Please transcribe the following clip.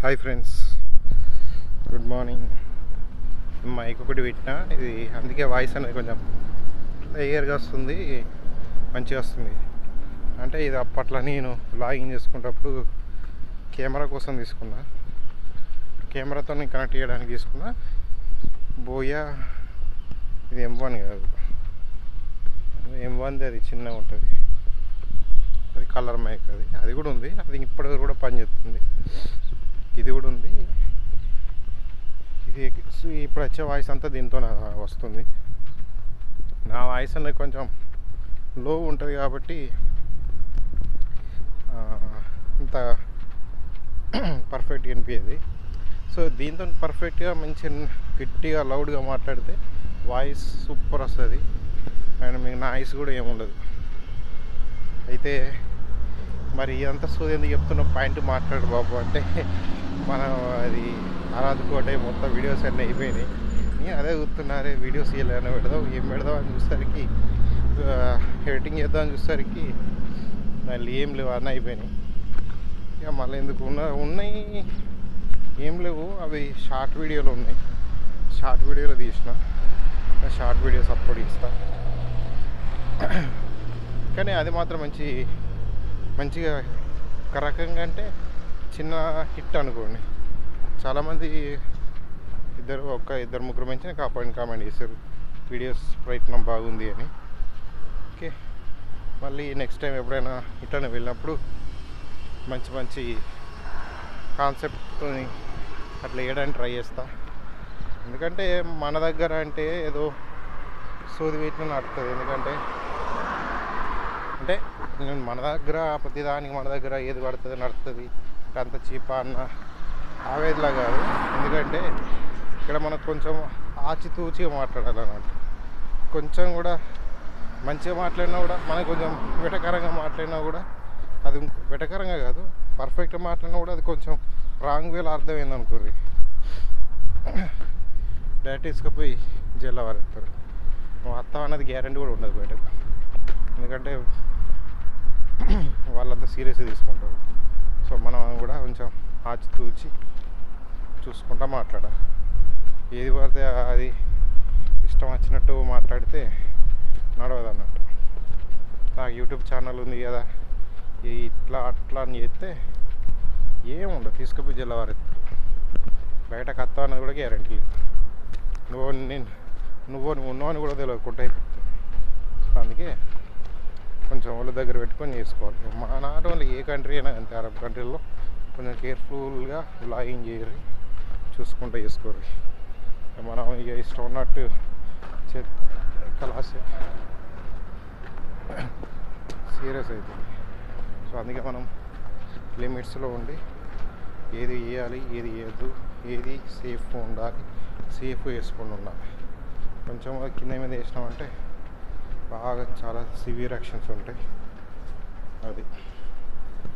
Hi friends, good morning. Mic ఒకటి పెట్టినా, ఇది అందుకే వాయిస్ అనేది కొంచెం క్లియర్గా వస్తుంది, మంచిగా వస్తుంది. అంటే ఇది అప్పట్లో నేను లాగిన్ చేసుకునేటప్పుడు కెమెరా కోసం తీసుకున్నా, కెమెరాతో కనెక్ట్ చేయడానికి తీసుకున్నా. బోయా ఇది M1 కాదు, M1ది అది చిన్నగా ఉంటుంది, అది కలర్ మైక్. అది కూడా ఉంది, అది ఇప్పటికి కూడా పనిచేస్తుంది. ఇది కూడా ఉంది. ఇది ఇప్పుడు వచ్చే వాయిస్ అంతా దీంతో వస్తుంది. నా వాయిస్ అనేది కొంచెం లో ఉంటుంది కాబట్టి ఇంత పర్ఫెక్ట్గా వినిపించేది. సో దీంతో పర్ఫెక్ట్గా మంచి గట్టిగా లౌడ్గా మాట్లాడితే వాయిస్ సూపర్ వస్తుంది, అండ్ మీకు నాయిస్ కూడా ఏముండదు. అయితే మరి ఇదంతా సోది ఎందుకు చెప్తున్న పాయింట్ మాట్లాడు బాబు అంటే, మనం అది ఆరాధకోటే మొత్తం వీడియోస్ అన్నీ అయిపోయినాయి. నేను అదే చూస్తున్నారే వీడియోస్ ఏమైనా పెడదాం, ఏం పెడదాం అని చూసేసరికి, ఎడిటింగ్ చేద్దామని చూసేసరికి మళ్ళీ ఏం లేవు, అన్నీ అయిపోయినాయి. ఇక మళ్ళీ ఎందుకు ఉన్నాయి ఏం లేవు. అవి షార్ట్ వీడియోలు ఉన్నాయి, షార్ట్ వీడియోలో తీసిన, షార్ట్ వీడియోస్ అప్లోడ్ చేస్తా. కానీ అది మాత్రం మంచిగా ఒక రకంగా అంటే చిన్న హిట్ అనుకోండి. చాలామంది ఇద్దరు ముగ్గురు మంచిగా కామెంట్ చేశారు, వీడియోస్ ప్రయత్నం బాగుంది అని. ఓకే, మళ్ళీ నెక్స్ట్ టైం ఎప్పుడైనా ఇట్లనే వెళ్ళినప్పుడు మంచి కాన్సెప్ట్ని అట్లా వేయడానికి ట్రై చేస్తా. ఎందుకంటే మన దగ్గర అంటే ఏదో సోది పెట్టిన నడుతుంది. ఎందుకంటే నేను మన దగ్గర ప్రతిదానికి మన దగ్గర ఏది పడుతుంది నడుస్తుంది అంటే అంత చీపా అన్న ఆవేదలా కాదు. ఎందుకంటే ఇక్కడ మనకు కొంచెం ఆచితూచిగా మాట్లాడాలన్నమాట. కొంచెం కూడా మంచిగా మాట్లాడినా కూడా, మనకు కొంచెం వెటకరంగా మాట్లాడినా కూడా, అది వెటకరంగా కాదు, పర్ఫెక్ట్గా మాట్లాడినా కూడా అది కొంచెం రాంగ్ వేలో అర్థమైంది అనుకోర్రి, డైరెక్ట్ తీసుకుపోయి జైల్లో వారేస్తారు. అత్తం అన్నది గ్యారెంటీ కూడా ఉండదు బయటకు. ఎందుకంటే వాళ్ళంతా సీరియస్గా తీసుకుంటారు. సో మనం కూడా కొంచెం ఆచితూచి చూసుకుంటా మాట్లాడాలి. ఏది పడితే అది ఇష్టం వచ్చినట్టు మాట్లాడితే నడవదు అన్నట్టు. నాకు యూట్యూబ్ ఛానల్ ఉంది కదా, ఇట్లా అట్లా అని చేస్తే ఏముండదు, తీసుకుపోయి జల్లవారెత్తారు. బయటకు వస్తావు అన్నది కూడా గ్యారెంటీ లేదు. నువ్వు ఉన్నావని కూడా తెలియకుండా అయిపోతుంది. అందుకే కొంచెం వాళ్ళ దగ్గర పెట్టుకొని చేసుకోవాలి. మా నాట్ ఓన్లీ ఏ కంట్రీ అయినా అంతే, అరబ్ కంట్రీలో కొంచెం కేర్ఫుల్గా లాగింగ్ చేయరు, చూసుకుంటూ చేసుకోరు. మనం ఇక ఇష్టం ఉన్నట్టు కలాసే సీరియస్ అవుతుంది. సో అందుకే మనం లిమిట్స్లో ఉండి ఏది వేయాలి, ఏది వేయద్దు, ఏది సేఫ్గా ఉండాలి, సేఫ్ వేసుకొని ఉండాలి. కొంచెం కింద మీద వేసినామంటే బాగా చాలా సివియర్ యాక్షన్స్ ఉంటాయి. అది